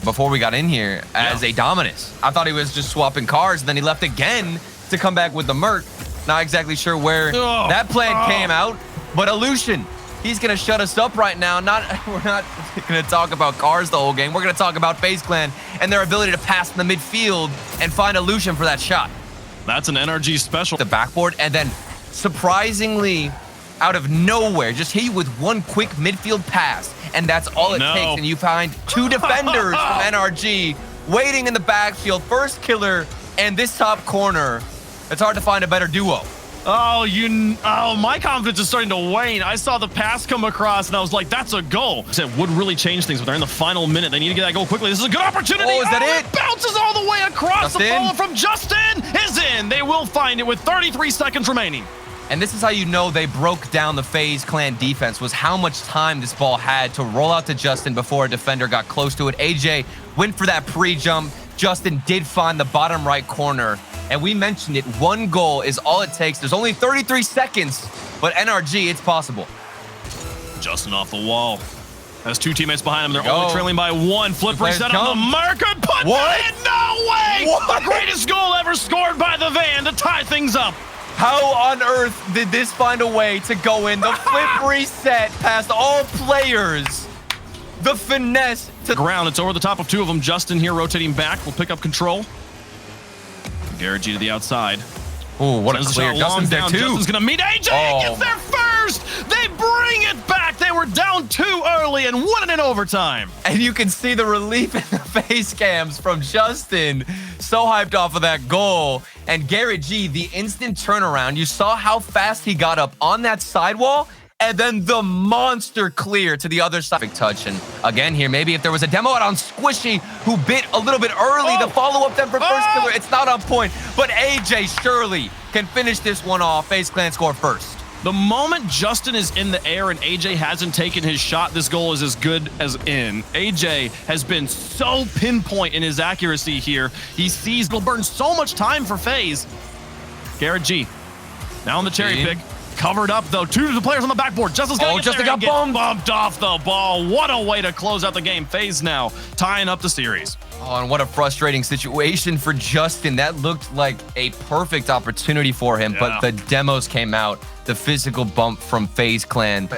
before we got in here as a Dominus. I thought he was just swapping cars, and then he left again to come back with the Merc. Not exactly sure where that plan came out, but Illusion, he's going to shut us up right now. We're not going to talk about cars the whole game. We're going to talk about FaZe Clan and their ability to pass in the midfield and find Illusion for that shot. That's an NRG special. The backboard, and then surprisingly, out of nowhere, just hit you with one quick midfield pass, and that's all it takes. And you find two defenders from NRG waiting in the backfield. First killer and this top corner. It's hard to find a better duo. My confidence is starting to wane. I saw the pass come across, and I was like, that's a goal. It would really change things, but they're in the final minute. They need to get that goal quickly. This is a good opportunity. Oh, is that it? It bounces all the way across. The ball from Justin is in. They will find it with 33 seconds remaining. And this is how you know they broke down the FaZe Clan defense, was how much time this ball had to roll out to Justin before a defender got close to it. AJ went for that pre-jump. Justin did find the bottom right corner. And we mentioned it, one goal is all it takes. There's only 33 seconds, but NRG, it's possible. Justin off the wall. Has two teammates behind him. They're only trailing by one. Flip reset on the marker. Put that in. No way! What? The greatest goal ever scored by the van to tie things up. How on earth did this find a way to go in? The flip reset past all players. The finesse to ground. It's over the top of two of them. Justin here rotating back. Will pick up control. NRG to the outside. Oh, what a clear. Justin's there too. Justin's going to meet AJ. Gets there first. They bring it back. They were down too early and won it in overtime. And you can see the relief in the face cams from Justin. So hyped off of that goal. And Garrett G, the instant turnaround. You saw how fast he got up on that sidewall. And then the monster clear to the other side. Big touch. And again here, maybe if there was a demo out on Squishy, who bit a little bit early, the follow-up then for first killer, it's not on point. But AJ surely can finish this one off. FaZe Clan score first. The moment Justin is in the air and AJ hasn't taken his shot, this goal is as good as in. AJ has been so pinpoint in his accuracy here. He sees it'll burn so much time for FaZe. Garrett G, now on the cherry pick. Covered up, though. Two of the players on the backboard. Justin's going to get bumped off the ball. What a way to close out the game. FaZe now tying up the series. Oh, and what a frustrating situation for Justin. That looked like a perfect opportunity for him, but the demos came out. The physical bump from FaZe Clan.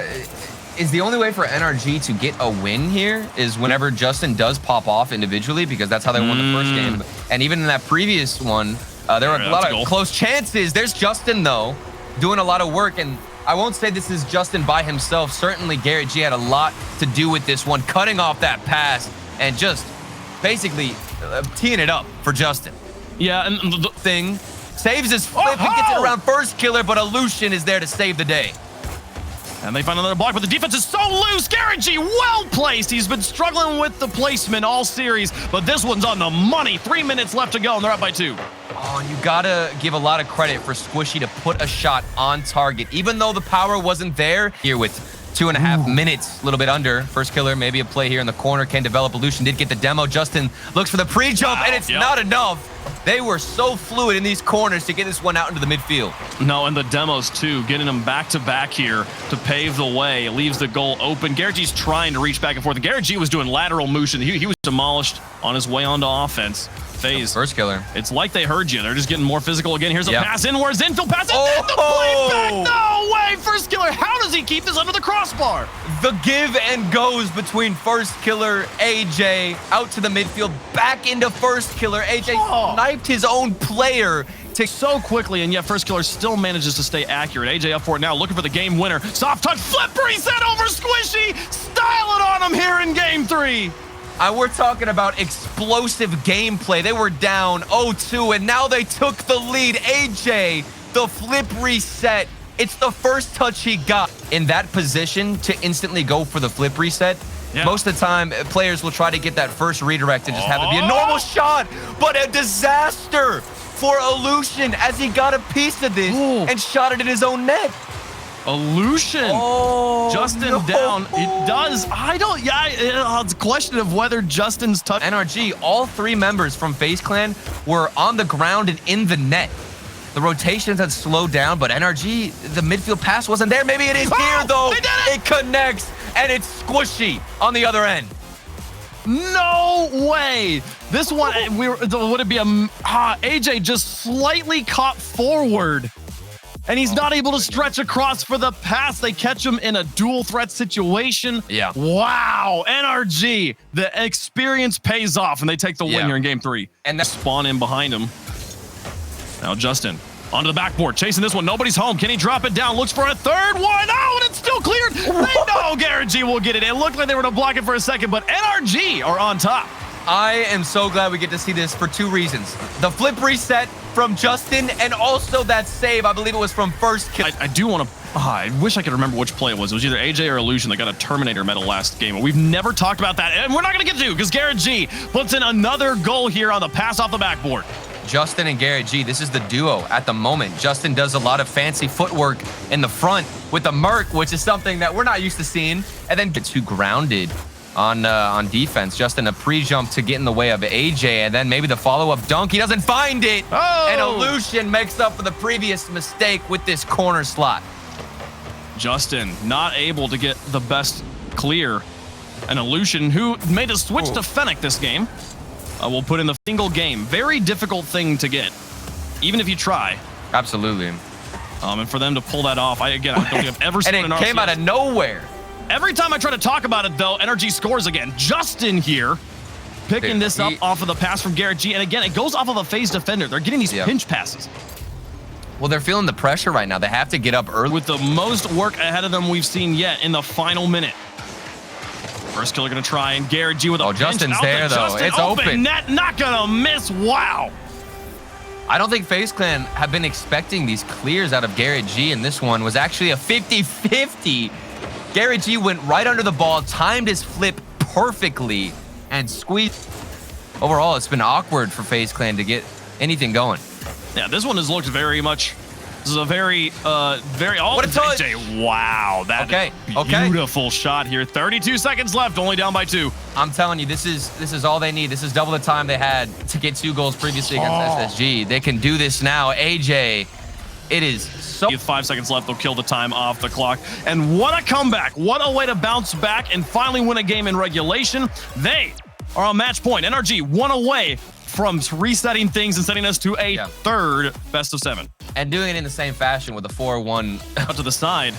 Is the only way for NRG to get a win here is whenever Justin does pop off individually, because that's how they won the first game. And even in that previous one, there were a lot of close chances. There's Justin, though, doing a lot of work, and I won't say this is Justin by himself. Certainly Garrett G had a lot to do with this one, cutting off that pass and just basically teeing it up for Justin. Yeah, and the thing saves his flip and gets it around first killer, but Illusion is there to save the day. And they find another block, but the defense is so loose. Garrett G, well placed. He's been struggling with the placement all series, but this one's on the money. 3 minutes left to go, and they're up by 2. Oh, and you gotta give a lot of credit for Squishy to put a shot on target, even though the power wasn't there. Here with 2.5 minutes, a little bit under. First killer, maybe a play here in the corner, can develop. Illusion did get the demo. Justin looks for the pre-jump, and it's not enough. They were so fluid in these corners to get this one out into the midfield. No, and the demos too, getting them back-to-back here to pave the way. It leaves the goal open. Garrett G's trying to reach back and forth, and Garrett G was doing lateral motion. He was demolished on his way onto offense. FaZe. First killer. It's like they heard you. They're just getting more physical again. Here's a pass inwards, infield pass, and then the play back. No way, first killer. How does he keep this under the crossbar? The give and goes between first killer, AJ, out to the midfield, back into first killer. AJ sniped his own player so quickly, and yet first killer still manages to stay accurate. AJ up for it now, looking for the game winner. Soft touch, flip reset over Squishy. Style it on him here in game 3. We're talking about explosive gameplay. They were down 0-2, and now they took the lead. AJ, the flip reset. It's the first touch he got in that position to instantly go for the flip reset. Most of the time, players will try to get that first redirect and just have it be a normal shot, but a disaster for Illusion as he got a piece of this and shot it in his own net. Illusion. Justin down. It does. It's a question of whether Justin's touch. NRG, all 3 members from FaZe Clan were on the ground and in the net. The rotations had slowed down, but NRG, the midfield pass wasn't there. Maybe it is here, though. They did it. It connects, and it's Squishy on the other end. No way. This one, would it be AJ just slightly caught forward, and he's not able to stretch across for the pass. They catch him in a dual threat situation. Yeah. Wow. NRG, the experience pays off, and they take the win here in game 3. And they spawn in behind him. Now Justin onto the backboard, chasing this one. Nobody's home. Can he drop it down? Looks for a third one. Oh, and it's still cleared. They know NRG will get it. It looked like they were going to block it for a second, but NRG are on top. I am so glad we get to see this for 2 reasons. The flip reset from Justin, and also that save. I believe it was from first kill. I do want to... I wish I could remember which play it was. It was either AJ or Illusion that got a Terminator medal last game. We've never talked about that, and we're not going to get to, because Garrett G puts in another goal here on the pass off the backboard. Justin and Garrett G, this is the duo at the moment. Justin does a lot of fancy footwork in the front with the Merc, which is something that we're not used to seeing, and then gets too grounded on defense. Justin, a pre-jump to get in the way of AJ, and then maybe the follow-up dunk. He doesn't find it, and Illusion makes up for the previous mistake with this corner slot. Justin not able to get the best clear. An Illusion who made a switch to Fennec this game. Will put in the single game. Very difficult thing to get, even if you try. Absolutely. And for them to pull that off, I don't think I've ever seen an RLCS. And it came out of nowhere. Every time I try to talk about it, though, NRG scores again. Justin here, picking this up off of the pass from Garrett G. And again, it goes off of a FaZe defender. They're getting these pinch passes. Well, they're feeling the pressure right now. They have to get up early. With the most work ahead of them we've seen yet in the final minute. First killer gonna try, and Garrett G with a pinch. Justin's there, though. Justin It's open. Net, not gonna miss. Wow. I don't think FaZe Clan have been expecting these clears out of Garrett G, and this one was actually a 50-50. Garrett G went right under the ball, timed his flip perfectly, and squeezed. Overall, it's been awkward for FaZe Clan to get anything going. Yeah, this one has looked very much... This is a very... what a touch! AJ, wow, that beautiful shot here. 32 seconds left, only down by 2. I'm telling you, this is all they need. This is double the time they had to get 2 goals previously against SSG. They can do this now. AJ, it is so... 5 seconds left, they'll kill the time off the clock. And what a comeback. What a way to bounce back and finally win a game in regulation. They are on match point. NRG 1 away from resetting things and sending us to a third best of 7. And doing it in the same fashion with a 4-1. Out to the side.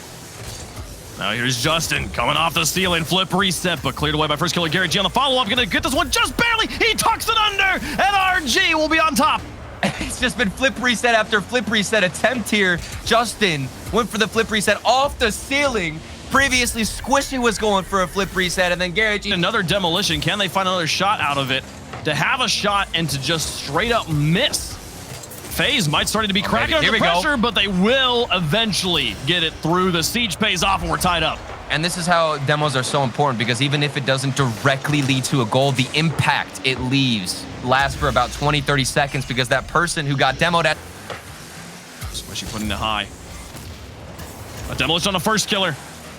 Now here's Justin coming off the ceiling. Flip reset, but cleared away by first killer Garrett G on the follow-up. Gonna get this one just barely. He tucks it under. NRG will be on top. It's just been flip reset after flip reset attempt here. Justin went for the flip reset off the ceiling. Previously, Squishy was going for a flip reset, and then Garrett G. Another demolition. Can they find another shot out of it? To have a shot and to just straight up miss. FaZe might start to be cracking under pressure, but they will eventually get it through. The siege pays off, and we're tied up. And this is how demos are so important, because even if it doesn't directly lead to a goal, the impact it leaves lasts for about 20, 30 seconds, because that person who got demoed at... Squishy putting it high. A demolition on the first killer.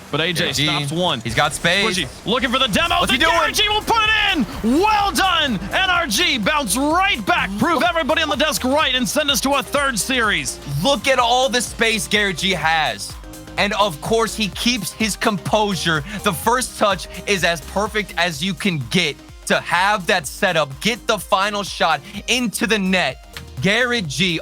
But AJ stops one. He's got space. Squishy looking for the demo. What's he doing? NRG will put it in. Well done. NRG bounce right back. Prove everybody on the desk right and send us to a third series. Look at all the space Garrett G has. And of course, he keeps his composure. The first touch is as perfect as you can get to have that setup, get the final shot into the net. Garrett G